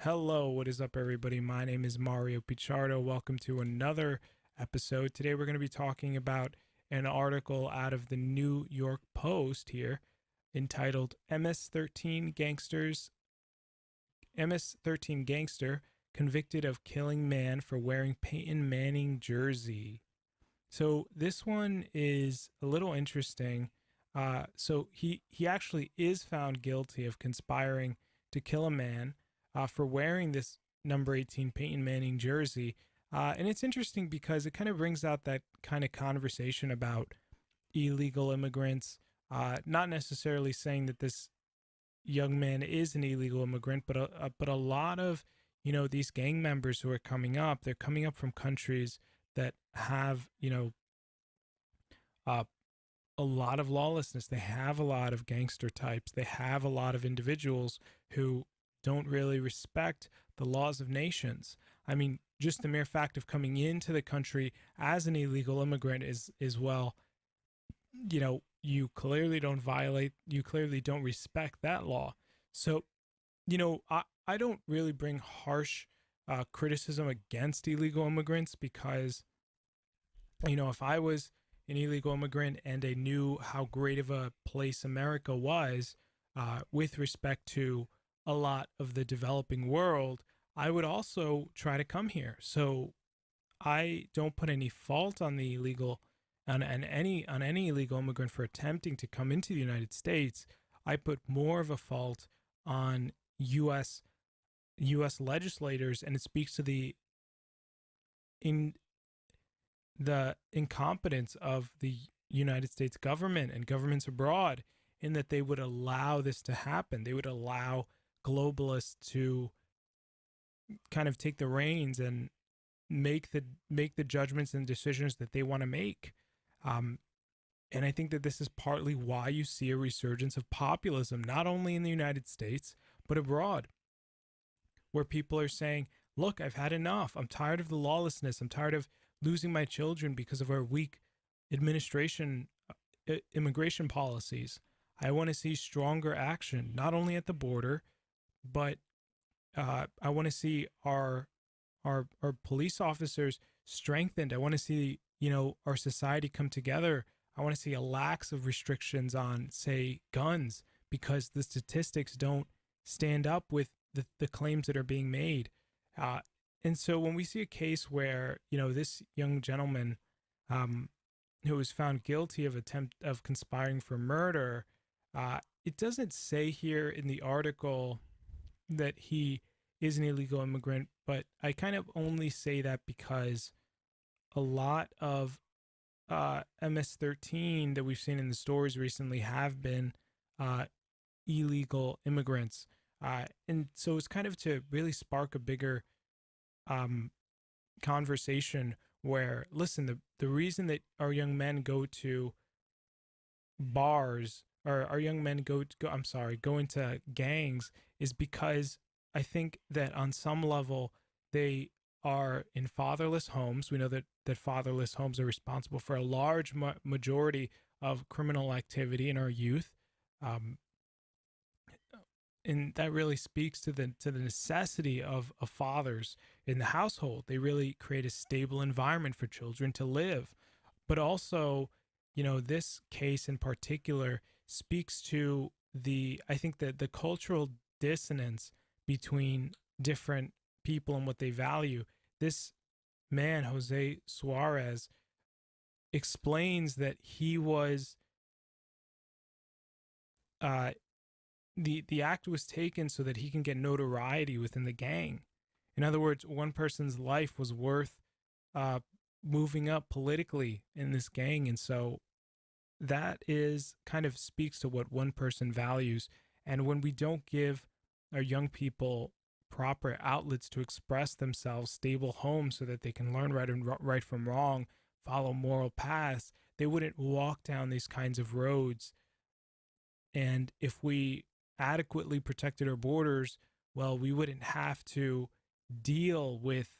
Hello, what is up, everybody? My name is Mario Pichardo. Welcome to another episode. Today, we're going to be talking about an article out of the New York Post here entitled MS-13 Gangster Convicted of Killing Man for Wearing Peyton Manning Jersey. So, this one is a little interesting. He actually is found guilty of conspiring to kill a man for wearing this number 18 Peyton Manning jersey. And it's interesting because it kind of brings out that kind of conversation about illegal immigrants, not necessarily saying that this young man is an illegal immigrant, but a lot of, these gang members who are coming up, they're coming up from countries that have, uh, a lot of lawlessness. They have a lot of gangster types. They have a lot of individuals who don't really respect the laws of nations. I mean, just the mere fact of coming into the country as an illegal immigrant is well, you clearly don't respect that law. So, I don't really bring harsh criticism against illegal immigrants because, if I was an illegal immigrant and I knew how great of a place America was with respect to a lot of the developing world, I would also try to come here. So I don't put any fault on the illegal on any illegal immigrant for attempting to come into the United States. I put more of a fault on US legislators, and it speaks to in the incompetence of the United States government and governments abroad in that they would allow this to happen. They would allow globalists to kind of take the reins and make the judgments and decisions that they want to make. And I think that this is partly why you see a resurgence of populism, not only in the United States, but abroad, where people are saying, look, I've had enough. I'm tired of the lawlessness. I'm tired of losing my children because of our weak immigration policies. I want to see stronger action, not only at the border, but I want to see our police officers strengthened. I want to see, our society come together. I want to see a lax of restrictions on, say, guns, because the statistics don't stand up with the claims that are being made. And so when we see a case where, this young gentleman who was found guilty of attempt of conspiring for murder, it doesn't say here in the article that he is an illegal immigrant, but I kind of only say that because a lot of MS-13 that we've seen in the stories recently have been illegal immigrants. And so it's kind of to really spark a bigger conversation where, listen, the reason that our young men go to bars or our young men go into gangs is because I think that on some level they are in fatherless homes. We know that fatherless homes are responsible for a large majority of criminal activity in our youth. And that really speaks to the necessity of fathers in the household. They really create a stable environment for children to live. But also, this case in particular speaks to I think that the cultural dissonance between different people and what they value. This man, Jose Suarez, explains that he was the act was taken so that he can get notoriety within the gang. In other words, one person's life was worth moving up politically in this gang. And so that is kind of speaks to what one person values. And when we don't give our young people proper outlets to express themselves, stable homes so that they can learn right from wrong, follow moral paths, they wouldn't walk down these kinds of roads. And if we adequately protected our borders, well, we wouldn't have to deal with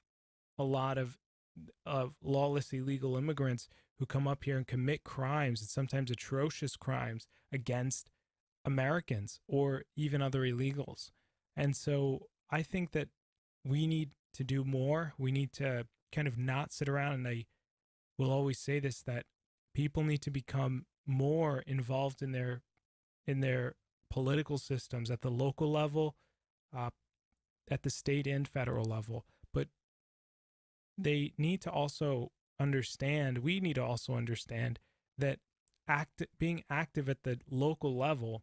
a lot of lawless illegal immigrants who come up here and commit crimes, and sometimes atrocious crimes, against Americans or even other illegals. And so I think that we need to do more. We need to kind of not sit around, and I will always say this, that people need to become more involved in their political systems at the local level, uh, at the state and federal level. But they need to also understand, we need to also understand that being active at the local level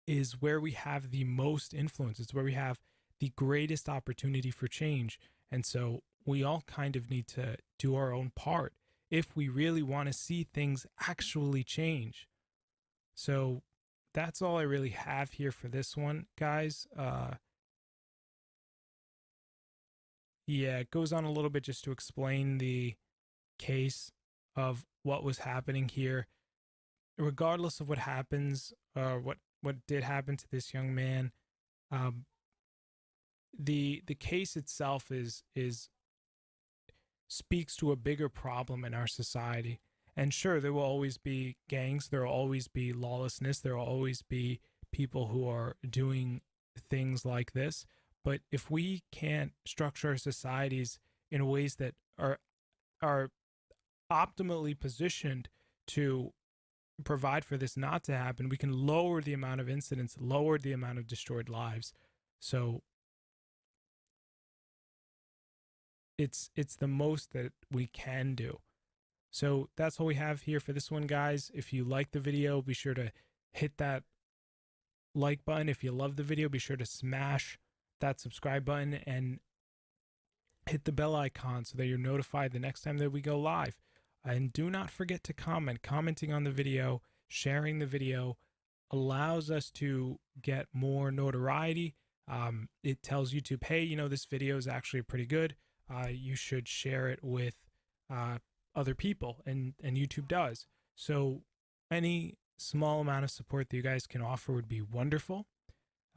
is where we have the most influence. It's where we have the greatest opportunity for change. And so we all kind of need to do our own part if we really want to see things actually change. So that's all I really have here for this one, guys. Yeah, it goes on a little bit just to explain the case of what was happening here. Regardless of what happens, what did happen to this young man, um, the case itself is speaks to a bigger problem in our society. And sure, there will always be gangs, there will always be lawlessness, there will always be people who are doing things like this. But if we can't structure our societies in ways that are optimally positioned to provide for this not to happen, we can lower the amount of incidents, lower the amount of destroyed lives. So it's the most that we can do. So that's all we have here for this one, guys. If you like the video, be sure to hit that like button. If you love the video, be sure to smash that subscribe button and hit the bell icon so that you're notified the next time that we go live. And do not forget to comment. Commenting on the video, sharing the video allows us to get more notoriety. It tells YouTube, hey, you know, this video is actually pretty good. You should share it with other people, and YouTube does. So any small amount of support that you guys can offer would be wonderful.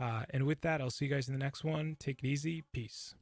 And with that, I'll see you guys in the next one. Take it easy. Peace.